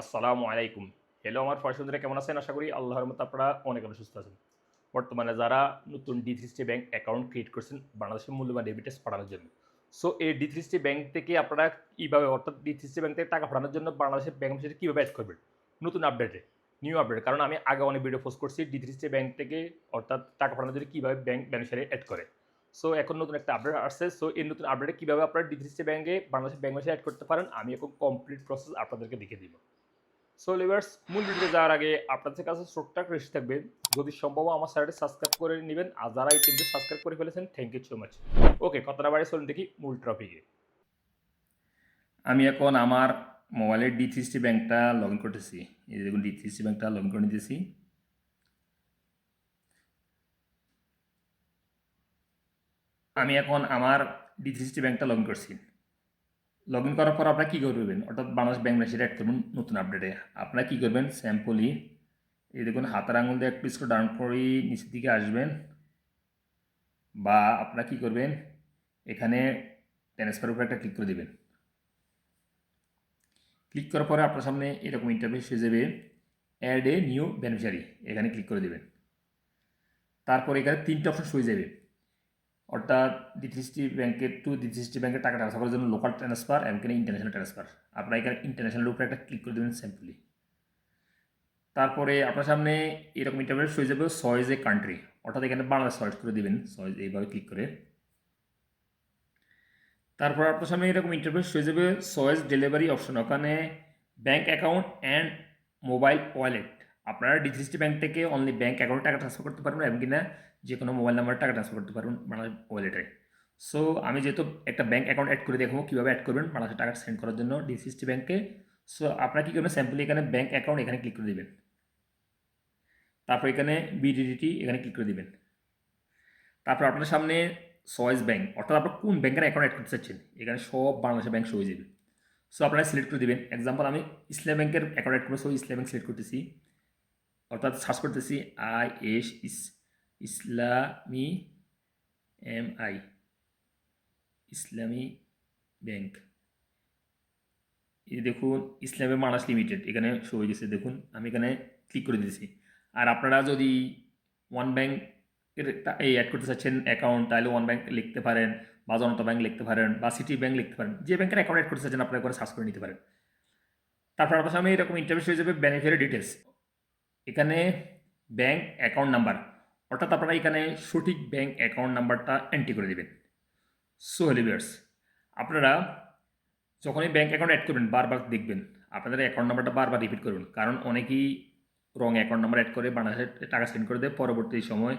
আসসালামু আলাইকুম। হ্যালো আমার পয়সুন্দরীরা কেমন আছেন? আশা করি আল্লাহর রহমতে আপনারা অনেক সুস্থ আছেন। বর্তমানে যারা নতুন D360 ব্যাংক অ্যাকাউন্ট ক্রিয়েট করছেন বাংলাদেশের মূল্যবান রেমিটেন্স পাঠানোর জন্য। সো এই D360 ব্যাংক থেকে আপনারা কিভাবে অর্থাৎ D360 ব্যাংক থেকে টাকা পাঠানোর জন্য বাংলাদেশের ব্যাংক হিসেবে কিভাবে এড করবেন? নতুন আপডেটে, নিউ আপডেট। কারণ আমি আগে অনেক ভিডিও পোস্ট করছি D360 ব্যাংক থেকে অর্থাৎ টাকা পাঠানোর জন্য কিভাবে ব্যাংক বেনিফিশিয়ারি এড করে। সো এখন নতুন একটা আপডেট আসছে। সো এই নতুন আপডেটে কিভাবে আপনারা D360 ব্যাংকে বাংলাদেশের ব্যাংক বেনিফিশিয়ারি এড করতে পারেন আমি এখন কমপ্লিট প্রসেস আপনাদেরকে দেখিয়ে দিব। সো লিভার্স মূল ভিডিওতে যাওয়ার আগে আপনাদের কাছে ছোট্ট একটা রিকোয়েস্ট থাকবে, যদি সম্ভব আমার চ্যানেলটি সাবস্ক্রাইব করে নেবেন, আর যারা এই টিমটি সাবস্ক্রাইব করে ফেলেছেন থ্যাংক ইউ সো মাচ। ওকে, কথাটা বাড়ি চলুন দেখি মূল টপিকে। আমি এখন আমার মোবাইলের D360 ব্যাংকটা লগ ইন করতেছি। এই দেখুন D360 ব্যাংকটা লগ ইন করে নিতেছি। আমি এখন আমার D360 ব্যাংকটা লগ ইন করছি। লগ ইন করার পর আপনারা কী করবেন, অর্থাৎ বাংলাদেশ ব্যাংক সেটা অ্যাড করবেন নতুন আপডেটে। আপনারা কী করবেন, স্যাম্পলি এই দেখুন হাতের আঙুল দিয়ে একটু স্ক্রল ডাউন করে নিচের দিকে আসবেন, বা আপনারা কী করবেন এখানে ট্রান্সফার উপরে একটা ক্লিক করে দেবেন। ক্লিক করার পরে আপনার সামনে এরকম ইন্টারফেস হয়ে যাবে, অ্যাড এ নিউ বেনিফিশিয়ারি, এখানে ক্লিক করে দেবেন। তারপর এখানে তিনটে অপশন হয়ে যাবে, অর্থাৎ D360 ব্যাংকের টু D360 ব্যাংকের টাকা ট্রান্সফার করার জন্য লোকাল ট্রান্সফার এবং এখানে ইন্টারন্যাশনাল ট্রান্সফার। আপনারা এখানে ইন্টারন্যাশনালের উপরে একটা ক্লিক করে দেবেন সিম্পলি। তারপরে আপনার সামনে এরকম ইন্টারফেস হয়ে যাবে, চয়েস এ কান্ট্রি, অর্থাৎ এখানে বাংলাদেশ চয়েস করে দেবেন, চয়েস এইভাবে ক্লিক করে। তারপর আপনার সামনে এরকম ইন্টারফেস হয়ে যাবে, চয়েস ডেলিভারি অপশন, ওখানে bank account and mobile wallet. আপনারা D360 ব্যাংক থেকে অনলি ব্যাঙ্ক অ্যাকাউন্টে টাকা ট্রান্সফার করতে পারবেন এবং কিনা যে কোনো মোবাইল নাম্বারে টাকা ট্রান্সফার করতে পারবেন বাংলাদেশ ওয়ালেটে। সো আমি যেহেতু একটা ব্যাঙ্ক অ্যাকাউন্ট অ্যাড করে দেখবো কীভাবে অ্যাড করবেন বাংলাদেশে টাকা সেন্ড করার জন্য D360 ব্যাংকে। সো আপনারা কী করবেন, স্যাম্পলি এখানে ব্যাঙ্ক অ্যাকাউন্ট এখানে ক্লিক করে দেবেন। তারপর এখানে BDDT এখানে ক্লিক করে দেবেন। তারপর আপনার সামনে চয়েস ব্যাংক, অর্থাৎ আপনার কোন ব্যাংকের অ্যাকাউন্ট অ্যাড করতে চাচ্ছেন, এখানে সব বাংলাদেশের ব্যাংক হয়ে যাবে। সো আপনারা সিলেক্ট করে দেবেন। এক্সাম্পল আমি ইসলাম ব্যাংকের অ্যাকাউন্ট অ্যাড করবো, সো ইসলাম ব্যাংক সিলেক্ট করতেছি, অর্থাৎ সার্চ করতেছি ইসলামী MI ইসলামী ব্যাংক। এই দেখুন ইসলামী বাংলাদেশ লিমিটেড এখানে শো হয়ে গেছে, দেখুন আমি এখানে ক্লিক করে দিয়েছি। আর আপনারা যদি ওয়ান ব্যাংক এই অ্যাড করতে চাচ্ছেন অ্যাকাউন্ট, তাহলে ওয়ান ব্যাংক লিখতে পারেন, বা জনতা ব্যাংক লিখতে পারেন, বা সিটি ব্যাংক লিখতে পারেন, যে ব্যাংকের অ্যাকাউন্ট অ্যাড করতে চাচ্ছেন আপনারা করে সার্চ করে নিতে পারেন। তারপর আপনার সামনে এরকম ইন্টারফেস হয়ে যাবে, বেনিফিশিয়ারি ডিটেলস, এখানে ব্যাংক অ্যাকাউন্ট নাম্বার, অর্থাৎ আপনারা এখানে সঠিক ব্যাংক অ্যাকাউন্ট নাম্বারটা এন্ট্রি করে দেবেন। সো লিভার্স, আপনারা যখনই ব্যাংক অ্যাকাউন্ট অ্যাড করবেন বারবার দেখবেন আপনাদের অ্যাকাউন্ট নাম্বারটা বারবার রিপিট করবেন, কারণ অনেকেই রং অ্যাকাউন্ট নাম্বার অ্যাড করে বাংলাদেশে টাকা সেন্ড করে দেয়, পরবর্তী সময়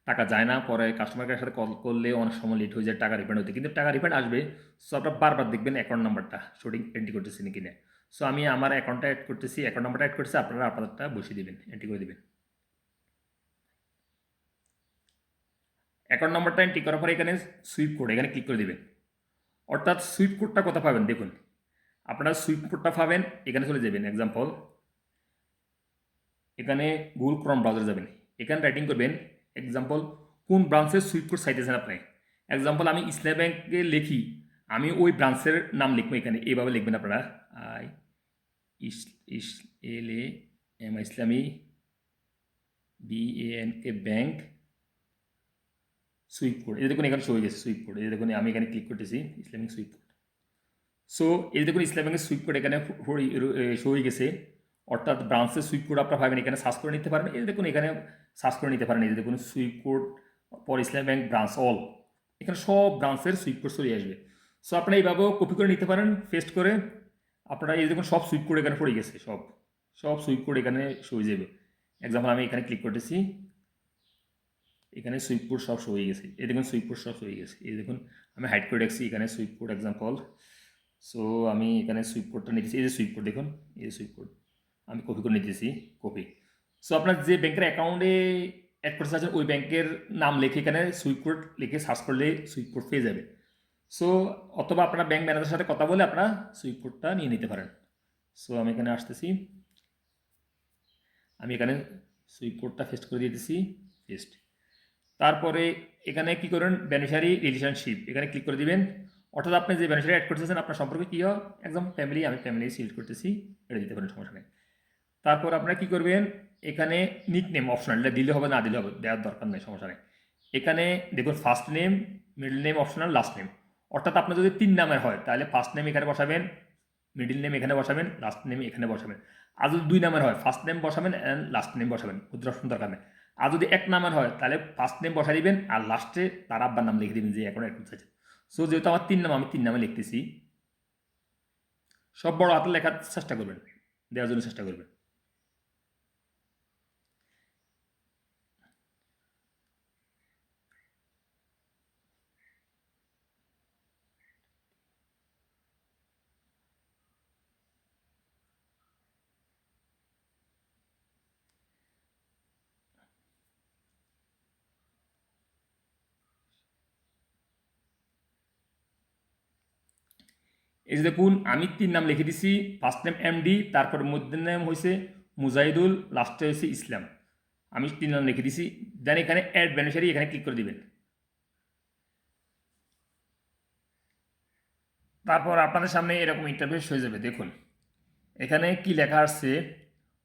টাকা যায় না, পরে কাস্টমার কেয়ারের সাথে কল করলে অনেক সময় লেট হয়ে যায় টাকা রিফান্ড হতে, কিন্তু টাকা রিফান্ড আসবে। সো আপনারা বারবার দেখবেন অ্যাকাউন্ট নাম্বারটা সঠিক এন্ট্রি করতেছেন কিনা। সো আমি আমার অ্যাকাউন্টটা অ্যাড করতেছি, অ্যাকাউন্ট নাম্বারটা অ্যাড করতেছি, আপনারা আপনাদেরটা বসিয়ে দেবেন, এন্ট্রি করে দেবেন। অ্যাকাউন্ট নাম্বারটা এন্ট্রি করার পরে এখানে সুইপ কোড এখানে ক্লিক করে দেবেন। অর্থাৎ সুইপ কোডটা কোথা পাবেন দেখুন, আপনারা সুইপ কোডটা পাবেন এখানে চলে যাবেন। এক্সাম্পল এখানে গুগল ক্রোম ব্রাউজার যাবেন, এখানে রাইটিং করবেন এক্সাম্পল কোন ব্রাঞ্চের সুইপ কোড চাইতেছেন আপনি। এক্সাম্পল আমি ইসলাম ব্যাংকে লিখি, আমি ওই ব্রাঞ্চের নাম লিখবো, এখানে এইভাবে লিখবেন আপনারা, I LAM Islami BANK bank sweep code, এই দেখুন এখানে শো হয়ে গেছে সুইপ কোড, এই দেখুন আমি এখানে ক্লিক করতেছি ইসলামিক সুইপ কোড। সো এই দেখুন ইসলাম ব্যাংকের সুইপ কোড এখানে শো হয়ে গেছে, অর্থাৎ ব্রাঞ্চের সুইপ কোড আপনারা পাবেন, এখানে সার্চ করে নিতে পারবেন। এই দেখুন এখানে সার্চ করে নিতে পারেন, এই দেখুন সুইপ কোড পর ইসলাম ব্যাংক ব্রাঞ্চ অল, এখানে সব ব্রাঞ্চের সুইপ কোড চলে আসবে। সো আপনারা এইভাবেও কপি করে নিতে পারেন পেস্ট করে। আপনারা এই দেখুন সব সুইপ কোড এখানে পড়ে গেছে, সব সুইপ কোড এখানে শো হয়ে যাবে। এক্সাম্পল আমি এখানে ক্লিক করতেছি, এখানে সুইপ কোড সব শো হয়ে গেছে, এই দেখুন সুইপ কোড সব হয়ে গেছে, এই দেখুন আমি হাইড করে রাখছি এখানে সুইপ কোড এক্সাম্পল। সো আমি এখানে সুইপ কোডটা নিতেছি, এই যে সুইপ কোড দেখুন, এই যে সুইপ কোড আমি কপি করে নিতেছি, কপি। সো আপনার যে ব্যাংকের অ্যাকাউন্টে অ্যাড করতে চাচ্ছেন ওই ব্যাংকের নাম লিখে এখানে সুইপ কোড লিখে সার্চ করলে সুইপ কোড পেয়ে যাবে। সো অথবা আপনার ব্যাংক ম্যানেজারের সাথে কথা বলে আপনারা সুইপ কোডটা নিয়ে নিতে পারেন। সো আমি এখানে আসতেছি, আমি এখানে সুইপ কোডটা পেস্ট করে দিতেছি, পেস্ট। তারপরে এখানে কি করেন বেনিফিশিয়ারি রিলেশনশিপ এখানে ক্লিক করে দিবেন, অর্থাৎ আপনি যে বেনিফিশিয়ারি অ্যাড করতেছেন আপনার সম্পর্কে কী হয়, একদম ফ্যামিলি, আমি ফ্যামিলি সিলেক্ট করতেছি, এটা দিতে পারেন, সমস্যা নেই। তারপর আপনারা কী করবেন, এখানে নিক নেম অপশনাল, এটা দিলে হবে না দিলে হবে, দেওয়ার দরকার নেই, সমস্যা নেই। এখানে দেখুন first name, middle name optional, last name. অর্থাৎ আপনার যদি 3 নামের হয় তাহলে ফার্স্ট নেম এখানে বসাবেন, মিডল নেম এখানে বসাবেন, লাস্ট নেম এখানে বসাবেন। আর যদি 2 নামের হয় ফার্স্ট নেম বসাবেন অ্যান্ড লাস্ট নেম বসাবেন, মুদ্রা অপশন দরকার নেই। আর যদি 1 নামের হয় তাহলে ফার্স্ট নেম বসাই দিবেন আর লাস্টে তার আব্বার নাম লিখে দিবেন যে এখন অ্যাড করতে চাইছেন। সো যেহেতু আমার 3 নাম, আমি 3 নামে লিখতেছি, সব বড় হাতে লেখার চেষ্টা করবেন, দেওয়ার জন্য চেষ্টা করবেন। এই যে দেখুন আমি 3 নাম লিখে দিছি, ফার্স্ট নেম এমডি, তারপর মধ্যে নাম হয়েছে মুজাহিদুল, লাস্টে হয়েছে ইসলাম। আমি 3 নাম লিখে দিছি, দেন এখানে অ্যাড বেনিফিশিয়ারি এখানে ক্লিক করে দিবেন। তারপর আপনাদের সামনে এরকম ইন্টারফেস হয়ে যাবে। দেখুন এখানে কি লেখা আসছে,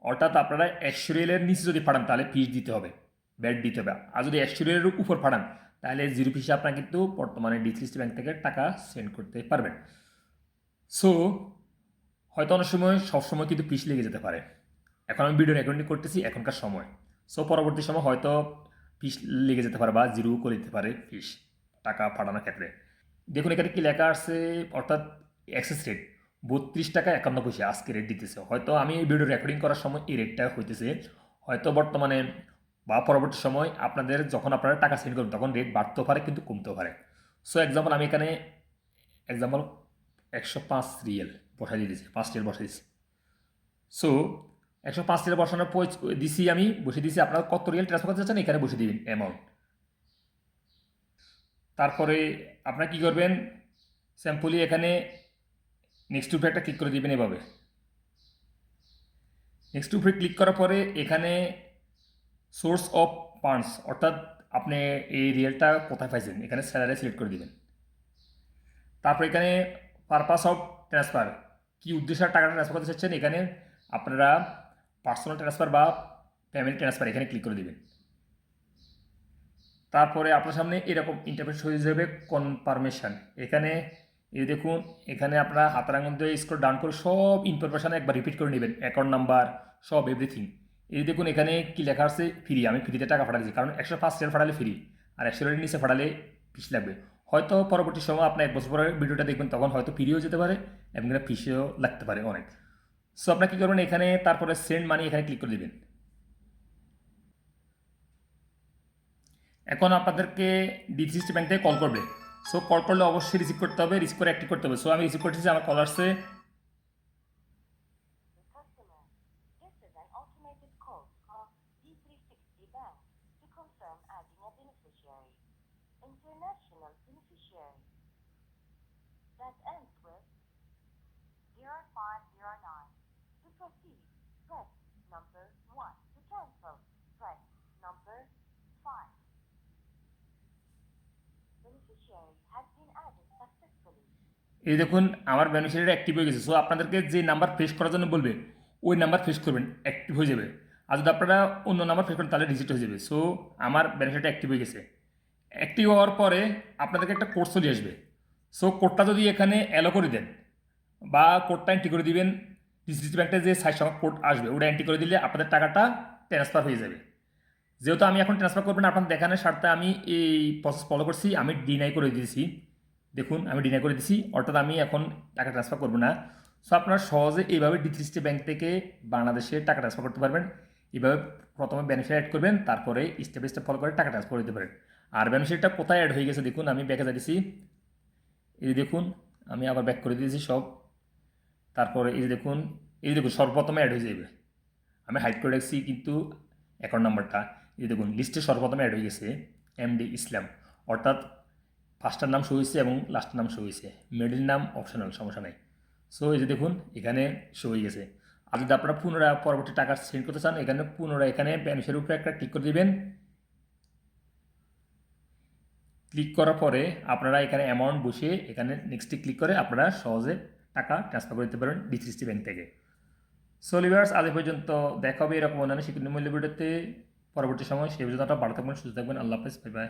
অর্থাৎ আপনারা 100 রিয়ালের নিচে যদি পাঠান তাহলে ফিস দিতে হবে, ব্যাট দিতে হবে। আর যদি 100 রিয়ালের উপর পাঠান তাহলে 0 ফিসে আপনারা কিন্তু বর্তমানে ডিসিসি ব্যাংক থেকে টাকা সেন্ড করতে পারবেন। সো হয়তো অনেক সময় সবসময় কিন্তু ফিস লেগে যেতে পারে। এখন আমি ভিডিও রেকর্ডিং করতেছি এখনকার সময়, সো পরবর্তী সময় হয়তো ফিস লেগে যেতে পারে বা জিরো করে দিতে পারে ফিস টাকা পাঠানোর ক্ষেত্রে। দেখুন এখানে কি লেখা আছে, অর্থাৎ অ্যাক্সেস রেট 32 টাকা 51 পয়সা আজকে রেট দিতেছে। হয়তো আমি এই ভিডিও রেকর্ডিং করার সময় এই রেটটা হইতেছে, হয়তো বর্তমানে বা পরবর্তী সময় আপনাদের যখন আপনারা টাকা সেন্ড করবেন তখন রেট বাড়তেও পারে কিন্তু কমতেও পারে। সো এক্সাম্পল আমি এখানে এক্সাম্পল 105 রিয়েল বসাই দিয়েছি, 5 রিয়েল বসাই দিয়েছি। সো 105 রিয়েল বসানোর পর দিছি, আমি বসে দিয়েছি, আপনারা কত রিয়েল ট্রান্সফার করতে চাচ্ছেন এখানে বসে দিবেন অ্যামাউন্ট। তারপরে আপনারা কী করবেন, স্যাম্পলি এখানে নেক্সট উপরে একটা ক্লিক করে দিবেন এভাবে। নেক্সট উপরে ক্লিক করার পরে এখানে সোর্স অফ ফান্ডস, অর্থাৎ আপনি এই রিয়েলটা কোথায় পাইছেন এখানে স্যালারি সিলেক্ট করে দিবেন। তারপর এখানে পারপাস অফ ট্রান্সফার, কী উদ্দেশ্যে টাকাটা ট্রান্সফার করতে চাচ্ছেন, এখানে আপনারা পার্সোনাল ট্রান্সফার বা ফ্যামিলি ট্রান্সফার এখানে ক্লিক করে দিবেন। তারপরে আপনার সামনে এরকম ইন্টারফেস হয়ে যাবে কনফার্মেশন। এখানে এই দেখুন এখানে আপনারা হাতের আঙুল দিয়ে স্ক্রল ডাউন করে সব ইনফরমেশন একবার রিপিট করে নেবেন, অ্যাকাউন্ট নাম্বার সব এভরিথিং। এই দেখুন এখানে কি লেখা আছে, ফ্রি, আমি ফ্রিতে টাকা পাঠাচ্ছি, কারণ 105 রিয়াল পাঠালে ফ্রি, আর 100 রিয়ালের নিচে পাঠালে ফিস লাগবে। হয়তো পরবর্তী সময় আপনি 1 বছর পরে ভিডিওটা দেখবেন তখন হয়তো ফ্রিও যেতে পারে এবং ফিসও লাগতে পারে অনেক। সো আপনারা কী করবেন, এখানে তারপরে সেন্ড মানি এখানে ক্লিক করে দেবেন। এখন আপনাদেরকে ডিসিসি ব্যাংক থেকে কল করবে। সো কল করলে অবশ্যই রিসিভ করতে হবে, রিসিভ করে অ্যাক্টিভ করতে হবে। সো আমি রিসিভ করতেছি, আমার কল আসছে। Customer, this is an automated call from D360 Bank to confirm adding a beneficiary. International beneficiary that ends with 0509. To proceed, press number 1. To cancel, press number 5. Beneficiary has been added successfully. এই দেখুন আমার বেনিফিশিয়ারিটা active হয়ে গেছে। So আপনাদেরকে যে number face করার জন্য বলবে ওই নাম্বার ফেস করবেন, অ্যাক্টিভ হয়ে যাবে। আর যদি আপনারা অন্য নাম্বার ফেস করেন তাহলে রিজেক্ট হয়ে যাবে। সো আমার বেনিফিশিয়ারিটা অ্যাক্টিভ হয়ে গেছে। অ্যাক্টিভ হওয়ার পরে আপনাদেরকে একটা কোড চলে আসবে। সো কোডটা যদি এখানে অ্যালো করে দেন বা কোডটা এন্ট্রি করে দিবেন, ডিসিসি ব্যাংকের যে সাইট সংখ্যা কোড আসবে ওটা এন্ট্রি করে দিলে আপনাদের টাকাটা ট্রান্সফার হয়ে যাবে। যেহেতু আমি এখন ট্রান্সফার করবেন আপনার দেখানোর স্বার্থে আমি এই প্রসেস ফলো করছি, আমি ডিনাই করে দিয়েছি। দেখুন আমি ডিনাই করে দিয়েছি, অর্থাৎ আমি এখন টাকা ট্রান্সফার করবো না। সো আপনারা সহজে এইভাবে ডিসিসি ব্যাংক থেকে বাংলাদেশে টাকা ট্রান্সফার করতে পারবেন। এইভাবে প্রথমে বেনিফিট অ্যাড করবেন, তারপরে স্টেপ বাই স্টেপ ফলো করে টাকা ট্রান্সফার দিতে পারেন। আর বেনিফিটটা কোথায় অ্যাড হয়ে গেছে দেখুন, আমি ব্যাকে যাচ্ছি, এই দেখুন আমি আবার ব্যাক করে দিয়েছি সব। তারপরে এই দেখুন সর্বপ্রথমে অ্যাড হয়ে যাবে। আমি হাইড করে রাখছি কিন্তু অ্যাকাউন্ট নাম্বারটা, এই দেখুন লিস্টে সর্বপ্রথমে অ্যাড হয়ে গেছে এমডি ইসলাম, অর্থাৎ ফার্স্টের নাম শো হয়েছে এবং লাস্টের নাম শো হয়েছে, মিডল নাম অপশনাল, সমস্যা নেই। সো এই যে দেখুন এখানে শো হয়ে গেছে। আর যদি আপনারা পুনরায় পরবর্তী টাকা সেন্ড করতে চান এখানে পুনরায় এখানে বেনিফিশিয়ারির উপরে একটা ক্লিক করে দেবেন। ক্লিক করার পরে আপনারা এখানে অ্যামাউন্ট বসে এখানে নেক্সটে ক্লিক করে আপনারা সহজে টাকা ট্রান্সফার করে দিতে পারবেন B360 ব্যাংক থেকে। সো লিভার্স আজ এ পর্যন্ত দেখা হবে এরকম অন্যান্য শিক্ষণীয় মূল্য ভিডিওতে পরবর্তী সময়। সেই পর্যন্ত আপনারা ভালো থাকবেন, সুস্থ থাকবেন। আল্লাহ হাফেজ, বাই বাই।